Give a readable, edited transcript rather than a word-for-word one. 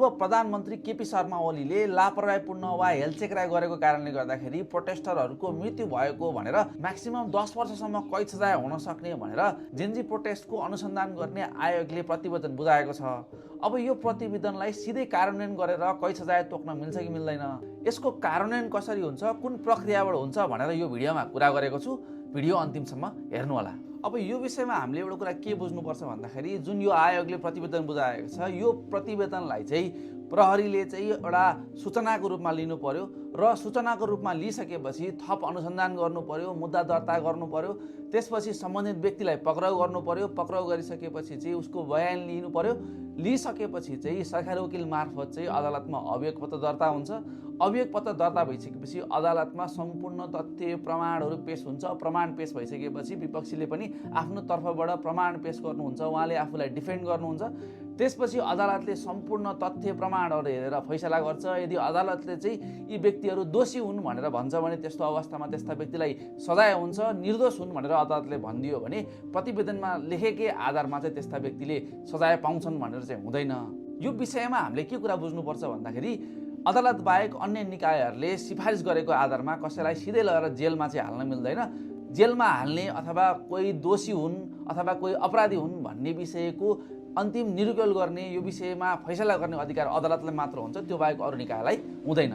पूर्व प्रधानमन्त्री केपी शर्मा ओलीले लापरवाहीपूर्ण वा हेलचेक्राइ गरेको कारणले गर्दाखेरि प्रोटेस्टरहरूको मृत्यु भएको भनेर म्याक्सिमम 10 वर्षसम्म कैद सजाय हुन सक्ने भनेर जेन्जी प्रोटेस्टको अनुसन्धान गर्ने आयोगले प्रतिवेदन बुझाएको छ। अब यो प्रतिवेदनलाई सिधै कार्यान्वयन गरेर कैद सजाय तोक्न मिल्छ कि मिल्दैन, यसको कार्यान्वयन कसरी हुन्छ, कुन प्रक्रियाबाट हुन्छ भनेर यो भिडियोमा कुरा गरेको छु। भिडियो अन्तिमसम्म हेर्नु होला। अब यो विषयमा हामीले एउटा कुरा के बुझ्नुपर्छ भन्दाखेरि जुन यो आयोगले प्रतिवेदन बुझाएको छ, यो प्रतिवेदनलाई चाहिँ प्रहरीले चाहिँ एउटा सूचनाको रूपमा लिनु पर्यो र सूचनाको रूपमा लिइसकेपछि थप अनुसन्धान गर्नु पर्यो, मुद्दा दर्ता गर्नु पर्यो, त्यसपछि सम्बन्धित व्यक्तिलाई पक्राउ गर्नु पर्यो, पक्राउ गरिसकेपछि चाहिँ उसको बयान लिनु पर्यो, लिइसकेपछि चाहिँ सरकारी वकिल मार्फत चाहिँ अदालतमा अभियोग पत्र दर्ता हुन्छ। अभियोग पत्र दर्ता भइसकेपछि अदालतमा सम्पूर्ण तथ्य प्रमाणहरू पेश हुन्छ। प्रमाण पेश भइसकेपछि विपक्षीले पनि आफ्नो तर्फबाट प्रमाण पेश गर्नुहुन्छ, उहाँले आफूलाई डिफेन्ड गर्नुहुन्छ। त्यसपछि अदालतले सम्पूर्ण तथ्य प्रमाणहरू हेरेर फैसला गर्छ। यदि अदालतले चाहिँ यी व्यक्तिहरू दोषी हुन् भनेर भन्छ भने त्यस्तो अवस्थामा त्यस्ता व्यक्तिलाई सजाय हुन्छ, निर्दोष हुन् भनेर अदालतले भनिदियो भने प्रतिवेदनमा लेखेकै आधारमा चाहिँ त्यस्ता व्यक्तिले सजाय पाउँछन् भनेर चाहिँ हुँदैन। यो विषयमा हामीले के कुरा बुझ्नुपर्छ भन्दाखेरि अदालत बाहेक अन्य निकायहरूले सिफारिस गरेको आधारमा कसैलाई सिधै लगेर जेलमा चाहिँ हाल्न मिल्दैन। जेलमा हाल्ने अथवा कोही दोषी हुन् अथवा कोही अपराधी हुन् भन्ने विषयको अन्तिम निरूपण गर्ने, यो विषयमा फैसला गर्ने अधिकार अदालतलाई मात्र हुन्छ, त्यो बाहेक अरू निकायलाई हुँदैन।